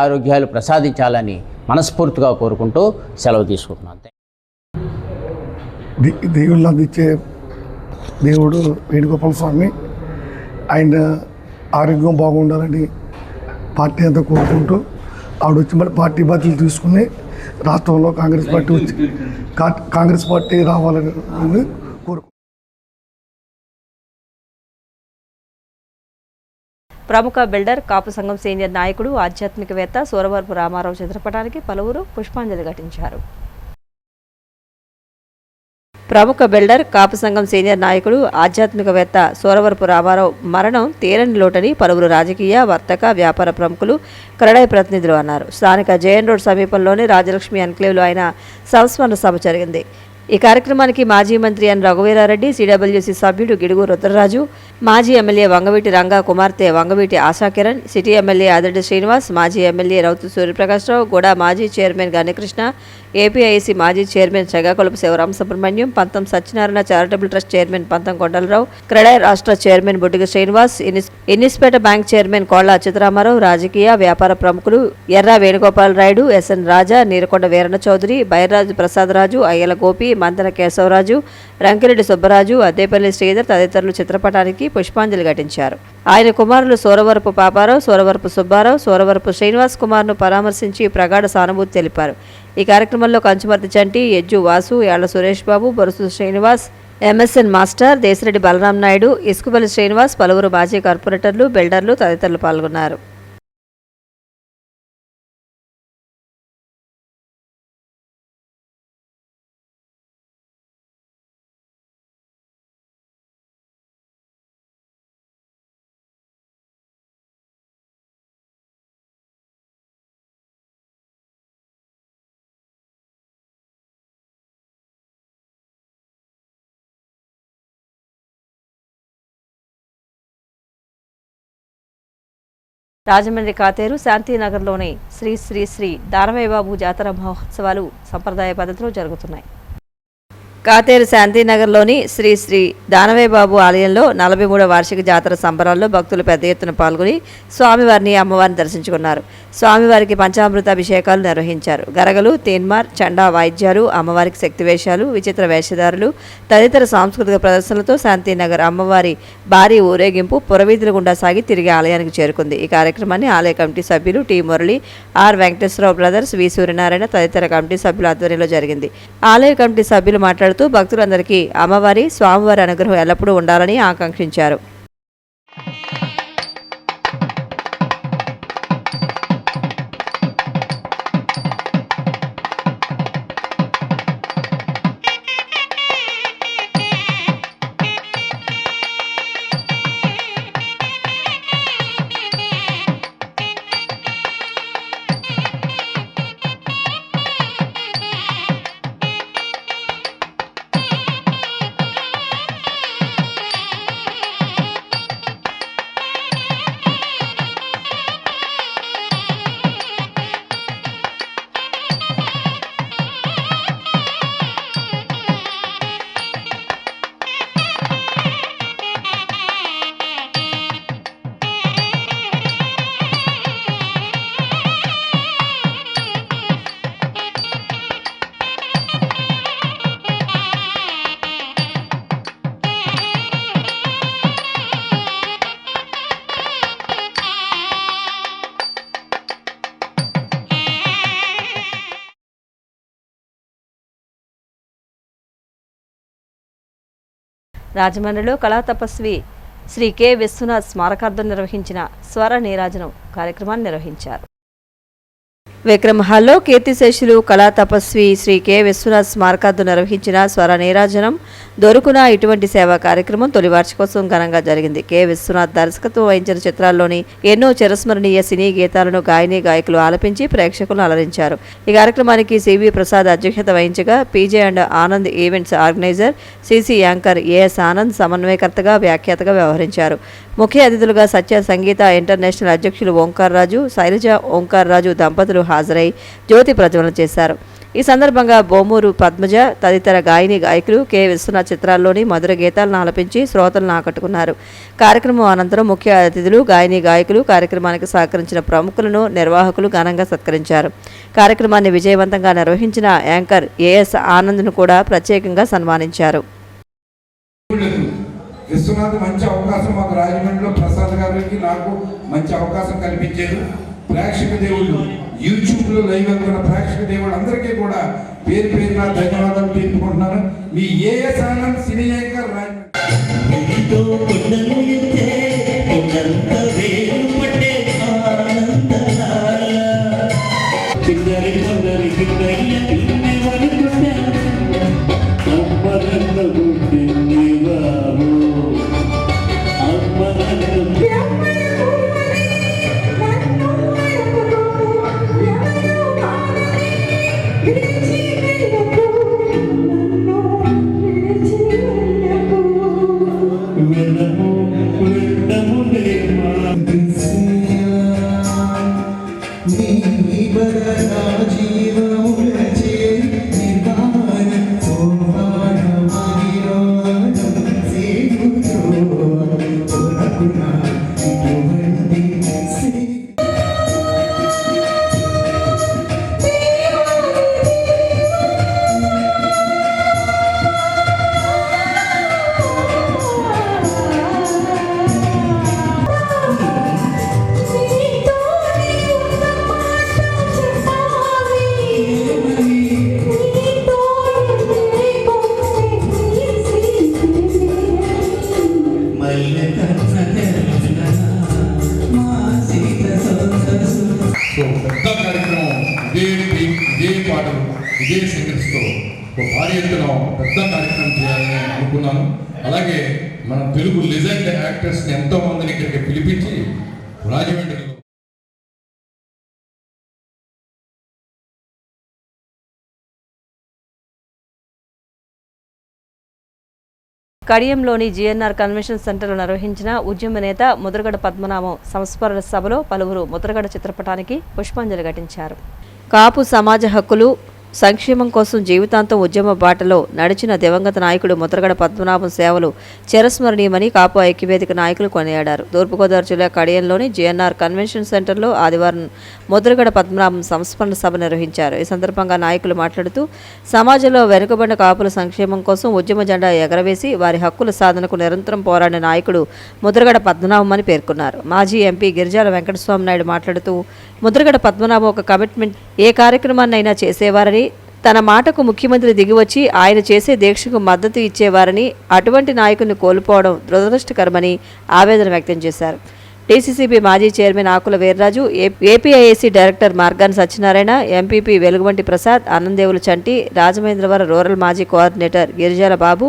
ఆరోగ్యాలు ప్రసాదించాలని మనస్ఫూర్తిగా కోరుకుంటూ సెలవు తీసుకుంటున్నాను. దేవుళ్ళు అందించే దేవుడు వేణుగోపాల స్వామి, ఆయన ఆరోగ్యం బాగుండాలని పార్టీ అంతా కోరుకుంటూ ఆవిడ వచ్చి మళ్ళీ పార్టీ బాధ్యతలు తీసుకుని రాష్ట్రంలో కాంగ్రెస్ పార్టీ రావాలని కోరుకుంటున్నాను. ప్రముఖ బిల్డర్, కాపు సంఘం సీనియర్ నాయకుడు, ఆధ్యాత్మికవేత్త సూరవరపు రామారావు చిత్రపటానికి పలువురు పుష్పాంజలి ఘటించారు. ప్రముఖ బిల్డర్, కాపు సంఘం సీనియర్ నాయకుడు, ఆధ్యాత్మికవేత్త సూరవరపు రామారావు మరణం తీరని లోటని పలువురు రాజకీయ, వర్తక, వ్యాపార ప్రముఖులు, క్రడాయి ప్రతినిధులు అన్నారు. స్థానిక జేఎన్ రోడ్ సమీపంలోని రాజలక్ష్మి ఎన్క్లేవ్లో ఆయన సంస్మరణ సభ జరిగింది. ఈ కార్యక్రమానికి మాజీ మంత్రి ఎన్ రఘువీరారెడ్డి, సిడబ్ల్యూసీ సభ్యుడు గిడుగు రుద్రరాజు, మాజీ ఎమ్మెల్యే వంగవీటి రంగా కుమార్తె వంగవీటి ఆశాకిరణ్, సిటీ ఎమ్మెల్యే ఆదిరెడ్డి శ్రీనివాస్, మాజీ ఎమ్మెల్యే రౌతు సూర్యప్రకాశ్రావు, గూడా మాజీ చైర్మన్ గణకృష్ణ, ఏపీఐసీ మాజీ చైర్మన్ చెగాకొలుపు శివరామ సుబ్రహ్మణ్యం, పంతం సత్యనారాయణ చారిటబుల్ ట్రస్ట్ చైర్మన్ పంతం కొండలరావు, క్రెడాయ్ రాష్ట్ర chairman Buddiga Srinivas, Innispeta bank chairman కోళ్ల అచ్యుతరామారావు, రాజకీయ, వ్యాపార ప్రముఖులు ఎర్ర వేణుగోపాల్ రాయుడు, ఎస్ఎన్ రాజా, నీరకొండ వీరణ చౌదరి, బైర్రాజు ప్రసాదరాజు, అయ్యల గోపి, మంతన కేశవరాజు, రంకిరెడ్డి సుబ్బరాజు, అద్దేపల్లి శ్రీధర్ తదితరులు చిత్రపటానికి పుష్పాంజలి ఘటించారు. ఆయన కుమారులు సూరవరపు పాపారావు, సూరవరపు సుబ్బారావు, సూరవరపు శ్రీనివాస్ కుమార్ను పరామర్శించి ప్రగాఢ సానుభూతి తెలిపారు. ఈ కార్యక్రమంలో కంచుమర్తి చంటి, ఎజ్జు వాసు, యాళ్ల సురేష్ బాబు, బొరుసు శ్రీనివాస్, ఎంఎస్ఎన్ మాస్టర్, దేశరెడ్డి బలరాం నాయుడు, ఇసుకుపల్లి శ్రీనివాస్, పలువురు మాజీ కార్పొరేటర్లు, బిల్డర్లు తదితరులు పాల్గొన్నారు. రాజమండ్రి కాతేరు శాంతినగర్లోని శ్రీ శ్రీ శ్రీ దానవేబాబు జాతర మహోత్సవాలు సంప్రదాయ పద్ధతిలో జరుగుతున్నాయి. కాతేరు శాంతినగర్లోని శ్రీ శ్రీ దానవేబాబు ఆలయంలో 43వ వార్షిక జాతర సంబరాల్లో భక్తులు పెద్ద ఎత్తున పాల్గొని స్వామివారిని అమ్మవారిని దర్శించుకున్నారు. స్వామివారికి పంచామృత అభిషేకాలు నిర్వహించారు. గరగలు, తీన్మార్, చండా వాయిద్యాలు, అమ్మవారికి శక్తి వేషాలు, విచిత్ర వేషధారులు తదితర సాంస్కృతిక ప్రదర్శనలతో శాంతినగర్ అమ్మవారి భారీ ఊరేగింపు పురవీధుల గుండా సాగి తిరిగి ఆలయానికి చేరుకుంది. ఈ కార్యక్రమాన్ని ఆలయ కమిటీ సభ్యులు T Murali, R Venkateswararao brothers, V Suryanarayana తదితర కమిటీ సభ్యుల ఆధ్వర్యంలో జరిగింది. ఆలయ కమిటీ సభ్యులు మాట్లాడుతూ భక్తులందరికీ అమ్మవారి స్వామివారి అనుగ్రహం ఎల్లప్పుడూ ఉండాలని ఆకాంక్షించారు. రాజమండ్రిలో కళా తపస్వి శ్రీ కె విశ్వనాథ్ స్మారకార్థం నిర్వహించిన స్వర నీరాజనం కార్యక్రమాన్ని నిర్వహించారు. విక్రమ్ హాల్లో కీర్తిశేషులు కళా తపస్వి శ్రీ కె విశ్వనాథ్ స్మారకార్థం నిర్వహించిన స్వర నీరాజనం దొరుకున ఇటువంటి సేవా కార్యక్రమం తొలి వార్షికోత్సవం ఘనంగా జరిగింది. కె విశ్వనాథ్ దర్శకత్వం వహించిన చిత్రాల్లోని ఎన్నో చిరస్మరణీయ సినీ గీతాలను గాయని గాయకులు ఆలపించి ప్రేక్షకులను అలరించారు. ఈ కార్యక్రమానికి సివి ప్రసాద్ అధ్యక్షత వహించగా P J and Anand events organiser, C C anchor A S Anand సమన్వయకర్తగా వ్యాఖ్యాతగా వ్యవహరించారు. ముఖ్య అతిథులుగా సత్య సంగీత ఇంటర్నేషనల్ అధ్యక్షులు ఓంకార్ రాజు, శైలజ ఓంకార్ రాజు దంపతులు హాజరై జ్యోతి ప్రజ్వలన చేశారు. ఈ సందర్భంగా బొమ్మూరు పద్మజ తదితర గాయని గాయకులు కె విశ్వనాథ్ చిత్రాల్లోని మధుర గీతాలను ఆలపించి శ్రోతలను ఆకట్టుకున్నారు. కార్యక్రమం అనంతరం ముఖ్య అతిథులు, గాయని గాయకులు, కార్యక్రమానికి సహకరించిన ప్రముఖులను నిర్వాహకులు ఘనంగా సత్కరించారు. కార్యక్రమాన్ని విజయవంతంగా నిర్వహించిన యాంకర్ ఏఎస్ ఆనంద్ను కూడా ప్రత్యేకంగా సన్మానించారు. విశ్వనాథ్ మంచి అవకాశం మాకు రాజమండ్రిలో ప్రసాద్ గారికి నాకు మంచి అవకాశం కల్పించారు. ప్రేక్షక దేవుళ్ళు, యూట్యూబ్లో లైవ్ వెళ్తున్న ప్రేక్షక దేవుళ్ళు అందరికీ కూడా పేరు పేరున ధన్యవాదాలు తెలుపుకుంటున్నాను. మీ ఏఎస్ ఆనంద్ సినీ యాంకర్ ఇదే సింగర్స్తో ఒక భారీ ఎత్తున పెద్ద కార్యక్రమం చేయాలని అనుకున్నాను. అలాగే మన తెలుగు లెజెండ్ యాక్టర్స్ని ఎంతో మందిని ఇక్కడికి పిలిపించి రాజమండ్రిలో కడియంలోని జీఎన్ఆర్ కన్వెన్షన్ సెంటర్లో నిర్వహించిన ఉద్యమ నేత ముద్రగడ పద్మనాభం సంస్మరణ సభలో పలువురు ముద్రగడ చిత్రపటానికి పుష్పాంజలి ఘటించారు. కాపు సమాజ హక్కులు సంక్షేమం కోసం జీవితాంతం ఉద్యమ బాటలో నడిచిన దివంగత నాయకుడు ముద్రగడ పద్మనాభం సేవలు చిరస్మరణీయమని కాపు ఐక్యవేదిక నాయకులు కొనియాడారు. తూర్పుగోదావరి జిల్లా కడియంలోని జీఎన్ఆర్ కన్వెన్షన్ సెంటర్లో ఆదివారం ముద్రగడ పద్మనాభం సంస్మరణ సభ నిర్వహించారు. ఈ సందర్భంగా నాయకులు మాట్లాడుతూ సమాజంలో వెనుకబడిన కాపుల సంక్షేమం కోసం ఉద్యమ జెండా ఎగరవేసి వారి హక్కుల సాధనకు నిరంతరం పోరాడిన నాయకుడు ముద్రగడ పద్మనాభం అని పేర్కొన్నారు. మాజీ ఎంపీ గిరిజాల వెంకటస్వామి నాయుడు మాట్లాడుతూ ముద్రగడ పద్మనాభం ఒక కమిట్మెంట్ ఏ కార్యక్రమాన్నైనా చేసేవారని, తన మాటకు ముఖ్యమంత్రి దిగివచ్చి ఆయన చేసే దీక్షకు మద్దతు ఇచ్చేవారని, అటువంటి నాయకుని కోల్పోవడం దురదృష్టకరమని ఆవేదన వ్యక్తం చేశారు. డీసీసీబీ మాజీ chairman Akula Veerraju, APIIC director Margan Satyanarayana, MPP Veluguvanti Prasad, Annandevulu Chanti, Rajamahendravaram rural మాజీ కోఆర్డినేటర్ గిరిజాల బాబు,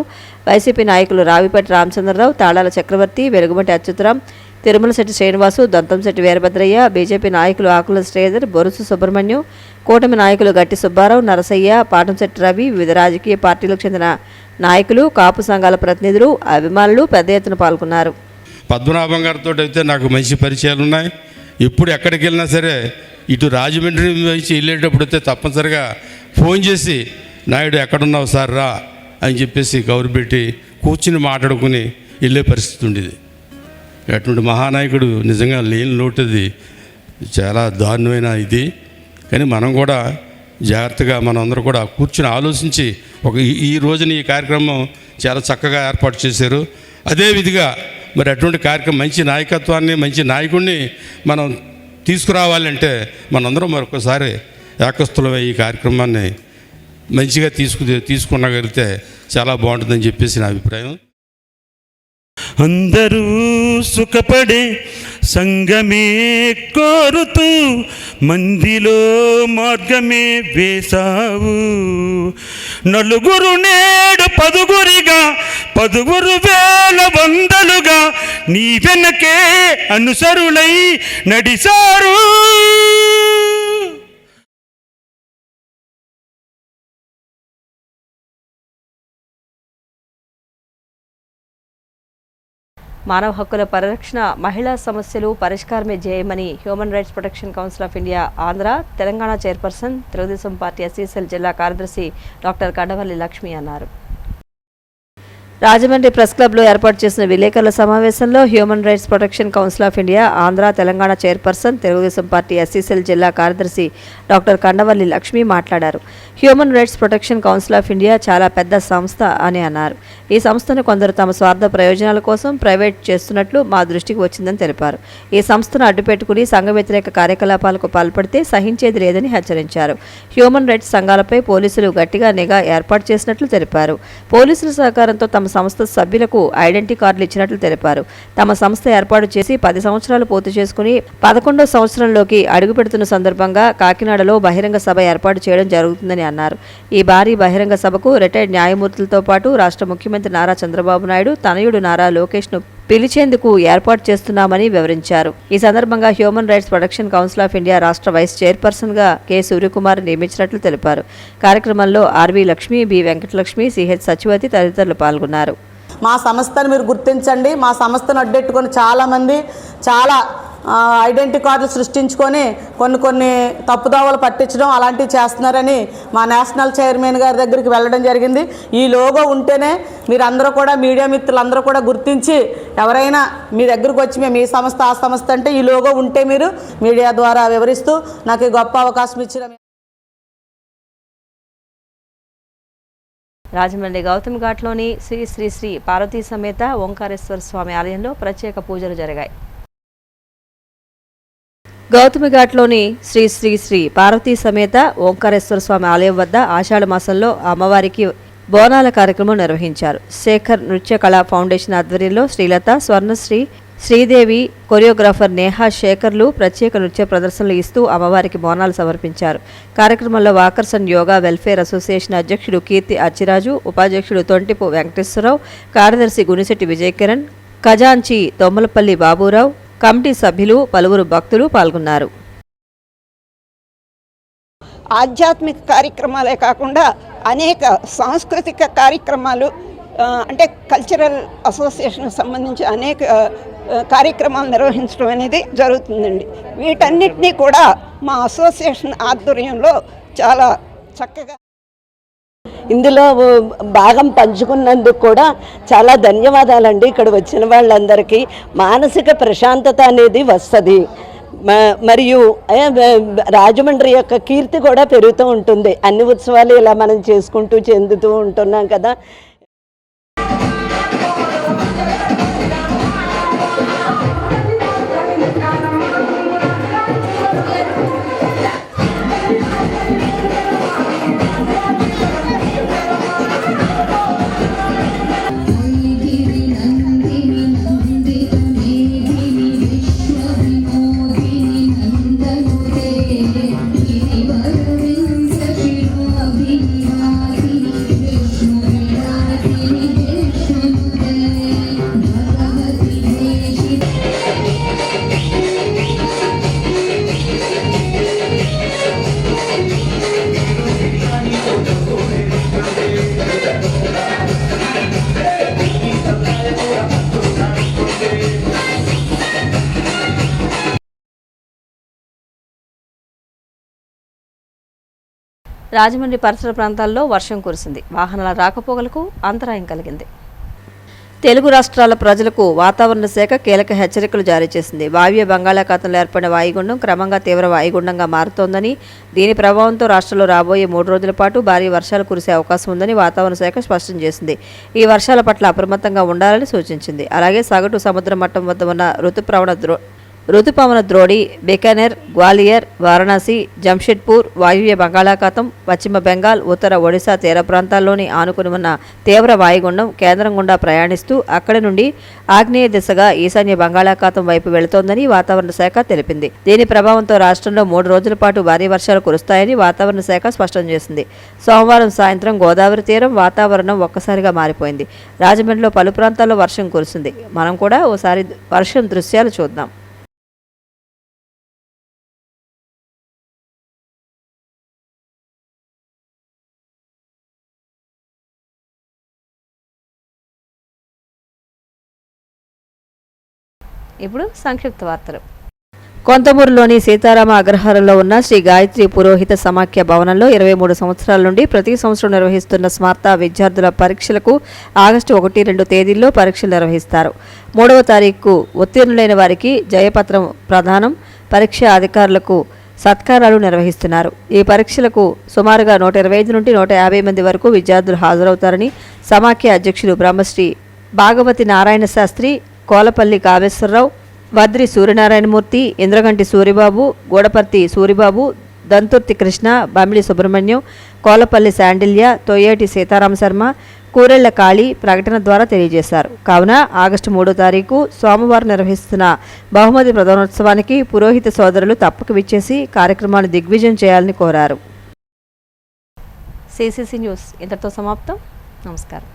వైసీపీ నాయకులు రావిపట్టి రామచంద్రరావు, తాళాల చక్రవర్తి, వెలుగువంటి అచ్యుతరాం, తిరుమలశెట్టి శ్రీనివాసు, దంతంశెట్టి వీరభద్రయ్య, బీజేపీ నాయకులు ఆకుల శ్రీధర్, బొరుసు సుబ్రహ్మణ్యం, కూటమి నాయకులు గట్టి సుబ్బారావు, నరసయ్య, పాటంశెట్టి రవి, వివిధ రాజకీయ పార్టీలకు చెందిన నాయకులు, కాపు సంఘాల ప్రతినిధులు, అభిమానులు పెద్ద ఎత్తున పాల్గొన్నారు. పద్మనాభం గారితో అయితే నాకు మంచి పరిచయాలు ఉన్నాయి. ఎప్పుడు ఎక్కడికి వెళ్ళినా సరే ఇటు రాజమండ్రి నుంచి వెళ్ళేటప్పుడు అయితే తప్పనిసరిగా ఫోన్ చేసి నాయుడు ఎక్కడున్నావు సార్ రా అని చెప్పేసి కౌరు పెట్టి కూర్చుని మాట్లాడుకుని వెళ్ళే పరిస్థితి ఉండేది. అటువంటి మహానాయకుడు నిజంగా లేని లోటుది, చాలా దారుణమైన ఇది. కానీ మనం కూడా జాగ్రత్తగా మనందరూ కూడా కూర్చుని ఆలోచించి ఈ రోజున ఈ కార్యక్రమం చాలా చక్కగా ఏర్పాటు చేశారు. అదేవిధంగా మరి అటువంటి కార్యక్రమం మంచి నాయకత్వాన్ని, మంచి నాయకుడిని మనం తీసుకురావాలంటే మనందరం మరొకసారి ఏకస్తులమై ఈ కార్యక్రమాన్ని మంచిగా తీసుకునగలిగితే చాలా బాగుంటుందని చెప్పేసి నా అభిప్రాయం. అందరూ సుఖపడే సంగమే కోరుతూ మందిలో మార్గమే వేసావు. నలుగురు నేడు పదుగురిగా, పదుగురు వేల వందలుగా నీ వెనకే అనుసరులై నడిసారు. మానవ హక్కుల పరిరక్షణ, మహిళా సమస్యలు పరిష్కారమే ధ్యేయమని human rights protection council of India Andhra Telangana chairperson, Telugu Desam party SCCL జిల్లా కార్యదర్శి డాక్టర్ కండవల్లి లక్ష్మి అన్నారు. రాజమండ్రి ప్రెస్ క్లబ్లో ఏర్పాటు చేసిన విలేకరుల సమావేశంలో human rights protection council of India Andhra Telangana chairperson, Telugu Desam party SCCL జిల్లా కార్యదర్శి డాక్టర్ కండవల్లి లక్ష్మి మాట్లాడారు. Human rights protection council of India చాలా పెద్ద సంస్థ అని అన్నారు. ఈ సంస్థను కొందరు తమ స్వార్థ ప్రయోజనాల కోసం ప్రైవేట్ చేస్తున్నట్లు మా దృష్టికి వచ్చిందని తెలిపారు. ఈ సంస్థను అడ్డుపెట్టుకుని సంఘ వ్యతిరేక కార్యకలాపాలకు పాల్పడితే సహించేది లేదని హెచ్చరించారు. హ్యూమన్ రైట్స్ సంఘాలపై పోలీసులు గట్టిగా నిఘా ఏర్పాటు చేసినట్లు తెలిపారు. పోలీసుల సహకారంతో తమ సంస్థ సభ్యులకు ఐడెంటిటీ కార్డులు ఇచ్చినట్లు తెలిపారు. తమ సంస్థ ఏర్పాటు చేసి 10 సంవత్సరాలు పూర్తి చేసుకుని 11వ సంవత్సరంలోకి అడుగుపెడుతున్న సందర్భంగా కాకినాడలో బహిరంగ సభ ఏర్పాటు చేయడం జరుగుతుందని అన్నారు. ఈ భారీ బహిరంగ సభకు రిటైర్డ్ న్యాయమూర్తులతో పాటు రాష్ట్ర ముఖ్యమంత్రి నారా చంద్రబాబు నాయుడు, తనయుడు నారా లోకేష్ను పిలిచేందుకు ఏర్పాటు చేస్తున్నామని వివరించారు. ఈ సందర్భంగా human rights protection council of India రాష్ట్ర వైస్ చైర్పర్సన్గా కె సూర్యకుమార్ నియమించినట్లు తెలిపారు. కార్యక్రమంలో R V Lakshmi, B Venkatalakshmi, C H Sachivati తదితరులు పాల్గొన్నారు. మా సంస్థను మీరు గుర్తించండి. మా సంస్థను అడ్డెట్టుకొని చాలామంది చాలా ఐడెంటిటీ కార్డులు సృష్టించుకొని కొన్ని తప్పుదోవలు పట్టించడం అలాంటివి చేస్తున్నారని మా నేషనల్ చైర్మన్ గారి దగ్గరికి వెళ్ళడం జరిగింది. ఈ లోగో ఉంటేనే మీరందరూ కూడా, మీడియా మిత్రులందరూ కూడా గుర్తించి ఎవరైనా మీ దగ్గరకు వచ్చి మేము ఈ సంస్థ ఆ సంస్థ అంటే ఈ లోగో ఉంటే మీరు మీడియా ద్వారా వివరిస్తూ నాకు ఈ గొప్ప అవకాశం ఇచ్చిన రాజమండ్రి గౌతమ్ ఘాట్లోని శ్రీ శ్రీ శ్రీ పార్వతీ సమేత ఓంకారేశ్వర స్వామి ఆలయంలో ప్రత్యేక పూజలు జరిగాయి. గౌతమి ఘాట్లోని శ్రీ శ్రీ శ్రీ పార్వతీ సమేత ఓంకారేశ్వర స్వామి ఆలయం వద్ద ఆషాఢ మాసంలో అమ్మవారికి బోనాల కార్యక్రమం నిర్వహించారు. శేఖర్ నృత్య కళా ఫౌండేషన్ ఆధ్వర్యంలో శ్రీలత, స్వర్ణశ్రీ, శ్రీదేవి, కొరియోగ్రాఫర్ నేహా శేఖర్లు ప్రత్యేక నృత్య ప్రదర్శనలు ఇస్తూ అమ్మవారికి బోనాలు సమర్పించారు. కార్యక్రమంలో వాకర్సన్ యోగా వెల్ఫేర్ అసోసియేషన్ అధ్యక్షుడు కీర్తి అచ్చిరాజు, ఉపాధ్యక్షుడు తొంటిపు వెంకటేశ్వరరావు, కార్యదర్శి గునిశెట్టి విజయకిరణ్, ఖజాంచి తొమ్మలపల్లి బాబురావు, కమిటీ సభ్యులు, పలువురు భక్తులు పాల్గొన్నారు. ఆధ్యాత్మిక కార్యక్రమాలే కాకుండా అనేక సాంస్కృతిక కార్యక్రమాలు అంటే కల్చరల్ అసోసియేషన్కి సంబంధించి అనేక కార్యక్రమాలు నిర్వహించడం అనేది జరుగుతుందండి. వీటన్నిటినీ కూడా మా అసోసియేషన్ ఆధ్వర్యంలో చాలా చక్కగా ఇందులో భాగం పంచుకున్నందుకు కూడా చాలా ధన్యవాదాలండి. ఇక్కడ వచ్చిన వాళ్ళందరికీ మానసిక ప్రశాంతత అనేది వస్తుంది. మరియు రాజమండ్రి యొక్క కీర్తి కూడా పెరుగుతూ ఉంటుంది. అన్ని ఉత్సవాలు ఇలా మనం చేసుకుంటూ చెందుతూ ఉంటున్నాం కదా. రాజమండ్రి పరిసర ప్రాంతాల్లో వర్షం కురిసింది. వాహనాల రాకపోకలకు అంతరాయం కలిగింది. తెలుగు రాష్ట్రాల ప్రజలకు వాతావరణ శాఖ కీలక హెచ్చరికలు జారీ చేసింది. వాయువ్య బంగాళాఖాతంలో ఏర్పడిన వాయుగుండం క్రమంగా తీవ్ర వాయుగుండంగా మారుతోందని, దీని ప్రభావంతో రాష్ట్రంలో రాబోయే 3 రోజుల పాటు భారీ వర్షాలు కురిసే అవకాశం ఉందని వాతావరణ శాఖ స్పష్టం చేసింది. ఈ వర్షాల పట్ల అప్రమత్తంగా ఉండాలని సూచించింది. అలాగే సగటు సముద్ర మట్టం వద్ద ఉన్న రుతుపవన ద్రోణి బికనేర్, గ్వాలియర్, వారణాసి, జంషెడ్పూర్, వాయువ్య బంగాళాఖాతం, పశ్చిమ బెంగాల్, ఉత్తర ఒడిశా తీర ప్రాంతాల్లోని ఆనుకుని ఉన్న తీవ్ర వాయుగుండం కేంద్రం గుండా ప్రయాణిస్తూ అక్కడి నుండి ఆగ్నేయ దిశగా ఈశాన్య బంగాళాఖాతం వైపు వెళుతోందని వాతావరణ శాఖ తెలిపింది. దీని ప్రభావంతో రాష్ట్రంలో 3 రోజుల పాటు భారీ వర్షాలు కురుస్తాయని వాతావరణ శాఖ స్పష్టం చేసింది. సోమవారం సాయంత్రం గోదావరి తీరం వాతావరణం ఒక్కసారిగా మారిపోయింది. రాజమండ్రిలో పలు ప్రాంతాల్లో వర్షం కురిసింది. మనం కూడా ఓసారి వర్షం దృశ్యాలు చూద్దాం. ఇప్పుడు సంక్షిప్త వార్తలు. కొంతమూరులోని సీతారామ అగ్రహారంలో ఉన్న శ్రీ గాయత్రి పురోహిత సమాఖ్య భవనంలో 23 సంవత్సరాల నుండి ప్రతి సంవత్సరం నిర్వహిస్తున్న స్మార్త విద్యార్థుల పరీక్షలకు ఆగస్టు 1-2 తేదీల్లో పరీక్షలు నిర్వహిస్తారు. 3వ తారీఖు ఉత్తీర్ణులైన వారికి జయపత్రం ప్రదానం, పరీక్ష అధికారులకు సత్కారాలు నిర్వహిస్తున్నారు. ఈ పరీక్షలకు సుమారుగా 125 నుండి 150 మంది వరకు విద్యార్థులు హాజరవుతారని సమాఖ్య అధ్యక్షులు బ్రహ్మశ్రీ భాగవతి నారాయణ శాస్త్రి, కోలపల్లి కామేశ్వరరావు, వద్రి సూర్యనారాయణమూర్తి, ఇంద్రగంటి సూరిబాబు, గూడపర్తి సూరిబాబు, దంతుర్తి కృష్ణ, బమిడి సుబ్రహ్మణ్యం, కోలపల్లి శాండిల్య, తొయ్యేటి సీతారామ శర్మ, కూరెళ్ల కాళీ ప్రకటన ద్వారా తెలియజేశారు. కావున ఆగస్టు 3వ తారీఖు సోమవారం నిర్వహిస్తున్న బహుమతి ప్రదానోత్సవానికి పురోహిత సోదరులు తప్పక విచ్చేసి కార్యక్రమాన్ని దిగ్విజయం చేయాలని కోరారు. CCC న్యూస్ ఇంతటితో సమాప్తం. నమస్కారం.